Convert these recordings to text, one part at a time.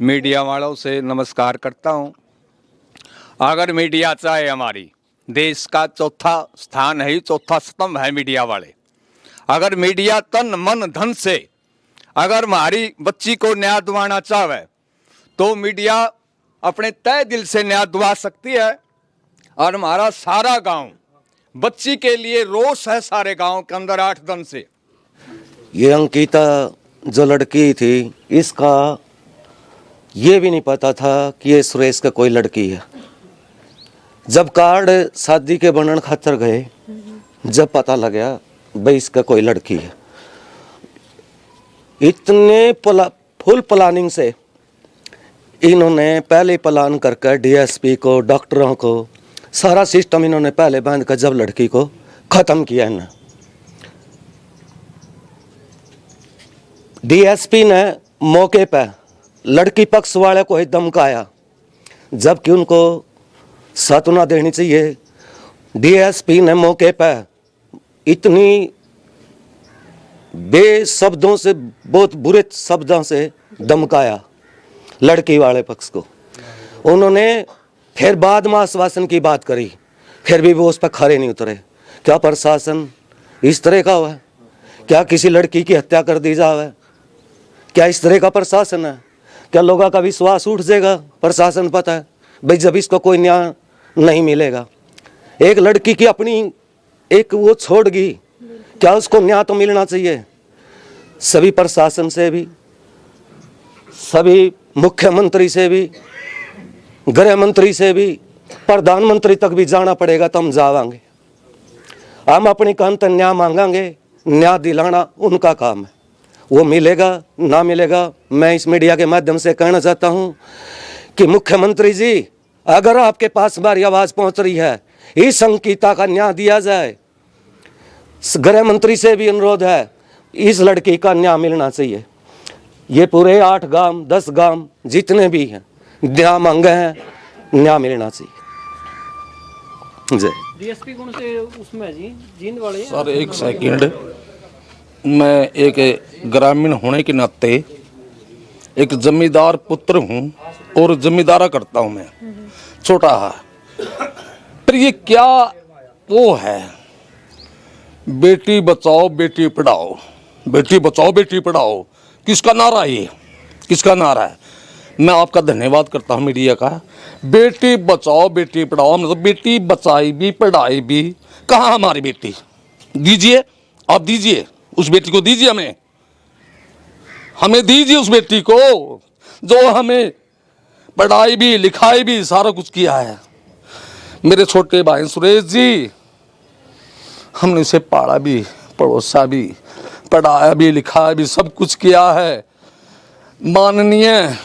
Media वालों से नमस्कार करता हूं। अगर मीडिया चाहे हमारी देश का चौथा स्थान है, चौथा स्तंभ है मीडिया वाले। अगर मीडिया तन मन धन से अगर हमारी बच्ची को न्याय दिलाना चाहे तो मीडिया अपने तय दिल से न्याय दिला सकती है। और हमारा सारा गांव बच्ची के लिए रोष है, सारे गांव के अंदर 8 दिन से। ये अंकिता जो लड़की थी, इसका ये भी नहीं पता था कि ये सुरेश का कोई लड़की है। जब कार्ड शादी के बनने खातर गए, जब पता लगा भाई इसका कोई लड़की है, इतने फुल प्लानिंग से इन्होंने पहले प्लान करके डीएसपी को, डॉक्टरों को, सारा सिस्टम इन्होंने पहले बांध कर जब लड़की को खत्म किया है। डीएसपी ने मौके पर लड़की पक्ष वाले को ही धमकाया, जबकि उनको सांत्वना देनी चाहिए। डीएसपी ने मौके पर इतनी बेशब्दों से, बहुत बुरे शब्दों से धमकाया लड़की वाले पक्ष को। उन्होंने फिर बाद में आश्वासन की बात करी, फिर भी वो उस पर खरे नहीं उतरे। क्या प्रशासन इस तरह का हुआ? क्या किसी लड़की की हत्या कर दी जाए? क्या इस तरह का प्रशासन है? क्या लोगों का विश्वास उठ जाएगा? प्रशासन पता है भाई जब इसको कोई न्याय नहीं मिलेगा, एक लड़की की अपनी एक वो छोड़ गई, क्या उसको न्याय तो मिलना चाहिए। सभी प्रशासन से भी, सभी मुख्यमंत्री से भी, गृह मंत्री से भी, प्रधानमंत्री तक भी जाना पड़ेगा तो हम जावांगे। हम अपनी कंत न्याय मांगांगे, न्याय दिलाना उनका काम है। वो मिलेगा ना मिलेगा, मैं इस मीडिया के माध्यम से कहना चाहता हूं कि मुख्यमंत्री जी, अगर आपके पास हमारी आवाज पहुंच रही है, इस अंकिता का न्याय दिया जाए। गृह मंत्री से भी अनुरोध है, इस लड़की का न्याय मिलना चाहिए। ये पूरे 8 गांव 10 गांव जितने भी हैं न्याय मांगे हैं, न्याय मिलना चाहिए। जय। डीएसपी कौन से उसमें जी, जींद वाले? सर एक सेकंड, मैं एक ग्रामीण होने के नाते एक जमींदार पुत्र हूँ और जमींदारा करता हूँ मैं, छोटा है। पर ये क्या वो है, बेटी बचाओ बेटी पढ़ाओ, बेटी बचाओ बेटी पढ़ाओ, किसका नारा है ये? किसका नारा है? मैं आपका धन्यवाद करता हूँ मीडिया का। बेटी बचाओ बेटी पढ़ाओ, हमने तो बेटी बचाई भी पढ़ाई भी। कहाँ हमारी बेटी? दीजिए, आप दीजिए, उस बेटी को दीजिए, हमें दीजिए उस बेटी को जो हमें पढ़ाई भी लिखाई भी सारा कुछ किया है। मेरे छोटे भाई सुरेश जी, हमने उसे पाला भी, पड़ोसा भी, पढ़ाया भी, लिखाया भी, सब कुछ किया है। माननीय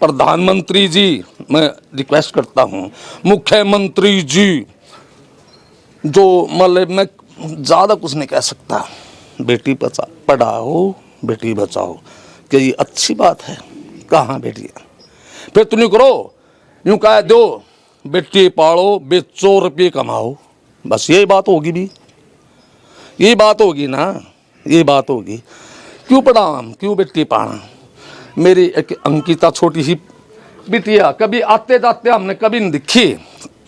प्रधानमंत्री जी, मैं रिक्वेस्ट करता हूँ, मुख्यमंत्री जी, जो मतलब मैं ज़्यादा कुछ नहीं कह सकता, बेटी पढ़ाओ बेटी बचाओ, क्या ये अच्छी बात है? कहाँ बेटी? फिर तुम करो, यूँ कह दो बेटी पालो बेचो रुपये कमाओ, बस यही बात होगी भी, यही बात होगी ना, ये बात होगी। क्यों पढ़ाओ हम, क्यों बेटी पढ़ा? मेरी एक अंकिता छोटी सी बिटिया, कभी आते जाते हमने कभी नहीं दिखी,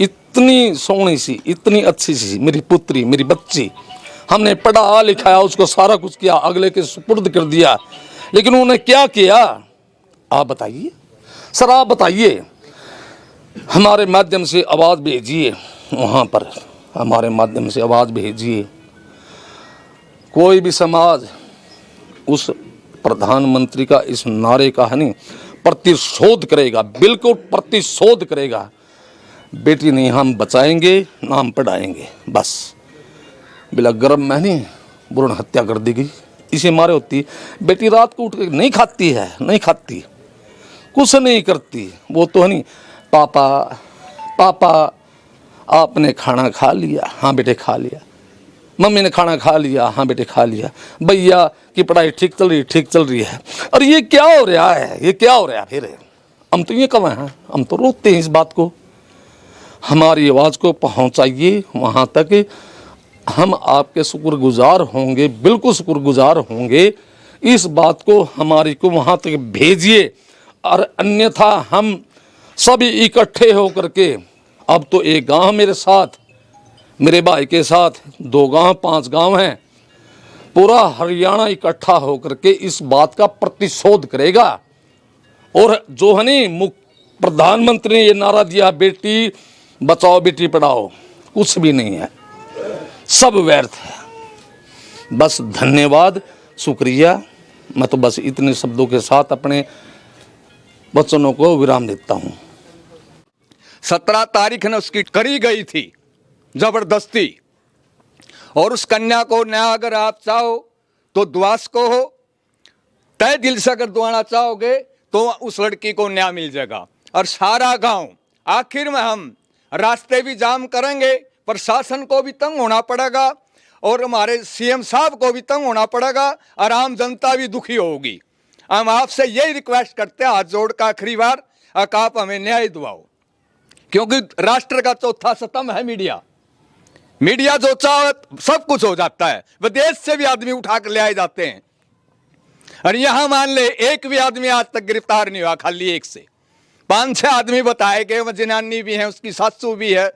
इतनी सोहनी सी, इतनी अच्छी सी मेरी पुत्री, मेरी बच्ची। हमने पढ़ा लिखाया, उसको सारा कुछ किया, अगले के सुपुर्द कर दिया, लेकिन उन्होंने क्या किया आप बताइए सर, आप बताइए। हमारे माध्यम से आवाज़ भेजिए, वहाँ पर हमारे माध्यम से आवाज़ भेजिए। कोई भी समाज उस प्रधानमंत्री का इस नारे का है नहीं, प्रतिशोध करेगा, बिल्कुल प्रतिशोध करेगा। बेटी नहीं हम बचाएंगे, ना हम पढ़ाएंगे। बस बिला गर्भ में नहीं भ्रूण हत्या कर दी गई, इसे मारे होती। बेटी रात को उठ के नहीं खाती है, नहीं खाती, कुछ नहीं करती, वो तो है नहीं, पापा पापा आपने खाना खा लिया? हाँ बेटे खा लिया। मम्मी ने खाना खा लिया? हाँ बेटे खा लिया। भैया की पढ़ाई ठीक चल रही? ठीक चल रही है। और ये क्या हो रहा है, ये क्या हो रहा है? फिर हम तो ये कब हैं, हम तो रोकते हैं इस बात को। हमारी आवाज़ को पहुंचाइए वहाँ तक, हम आपके शुक्रगुजार होंगे, बिल्कुल शुक्रगुजार होंगे। इस बात को हमारी को वहाँ तक भेजिए। और अन्यथा हम सभी इकट्ठे होकर के, अब तो एक गांव मेरे साथ, मेरे भाई के साथ 2 गांव 5 गांव हैं, पूरा हरियाणा इकट्ठा होकर के इस बात का प्रतिशोध करेगा। और जो है नहीं प्रधानमंत्री ने ये नारा दिया, बेटी बचाओ बेटी पढ़ाओ, कुछ भी नहीं है, सब व्यर्थ है। बस धन्यवाद, शुक्रिया। मैं तो बस इतने शब्दों के साथ अपने वचनों को विराम देता हूँ। 17 तारीख ने उसकी करी गई थी जबरदस्ती, और उस कन्या को न्याय अगर आप चाहो तो द्वास को हो, तय दिल से अगर दुआना चाहोगे तो उस लड़की को न्याय मिल जाएगा। और सारा गांव, आखिर में हम रास्ते भी जाम करेंगे, प्रशासन को भी तंग होना पड़ेगा और हमारे सीएम साहब को भी तंग होना पड़ेगा और आम जनता भी दुखी होगी। हम आपसे यही रिक्वेस्ट करते हैं हाथ जोड़ का आखिरी बार, आप हमें न्याय दिलाओ, क्योंकि राष्ट्र का चौथा स्तंभ है मीडिया। मीडिया जो चाहे सब कुछ हो जाता है, विदेश से भी आदमी उठा कर ले आए जाते हैं। और यहां मान ले एक भी आदमी आज तक गिरफ्तार नहीं हुआ, खाली एक से 5-6 आदमी बताए गए, वो जनानी भी है, उसकी सासू भी है,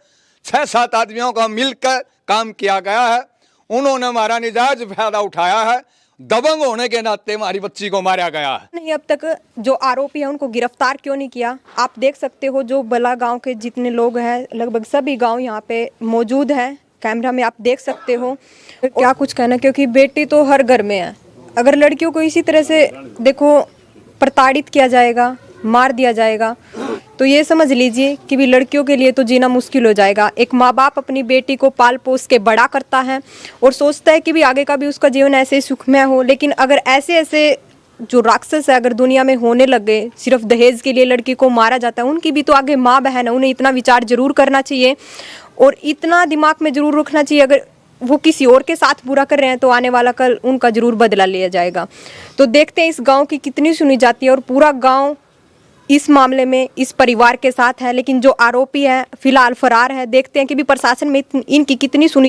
6-7 आदमियों का मिलकर काम किया गया है। उन्होंने हमारा निजायज फायदा उठाया है, दबंग होने के नाते हमारी बच्ची को मारा गया है। नहीं, अब तक जो आरोपी है उनको गिरफ्तार क्यों नहीं किया? आप देख सकते हो जो बला गांव के जितने लोग हैं, लगभग सभी गांव यहाँ पे मौजूद है, कैमरा में आप देख सकते हो। क्या कुछ कहना, क्योंकि बेटी तो हर घर में है। अगर लड़कियों को इसी तरह से देखो प्रताड़ित किया जाएगा, मार दिया जाएगा, तो ये समझ लीजिए कि भी लड़कियों के लिए तो जीना मुश्किल हो जाएगा। एक माँ बाप अपनी बेटी को पाल पोस के बड़ा करता है और सोचता है कि भी आगे का भी उसका जीवन ऐसे ही सुखमय हो, लेकिन अगर ऐसे ऐसे जो राक्षस है अगर दुनिया में होने लग गए, सिर्फ दहेज के लिए लड़की को मारा जाता है, उनकी भी तो आगे माँ बहन है, उन्हें इतना विचार जरूर करना चाहिए और इतना दिमाग में जरूर रखना चाहिए, अगर वो किसी और के साथ बुरा कर रहे हैं तो आने वाला कल उनका जरूर बदला लिया जाएगा। तो देखते हैं इस गांव की कितनी सुनी जाती है, और पूरा गांव इस मामले में इस परिवार के साथ है, लेकिन जो आरोपी है फिलहाल फरार है। देखते हैं कि भी प्रशासन में इनकी कितनी सुनी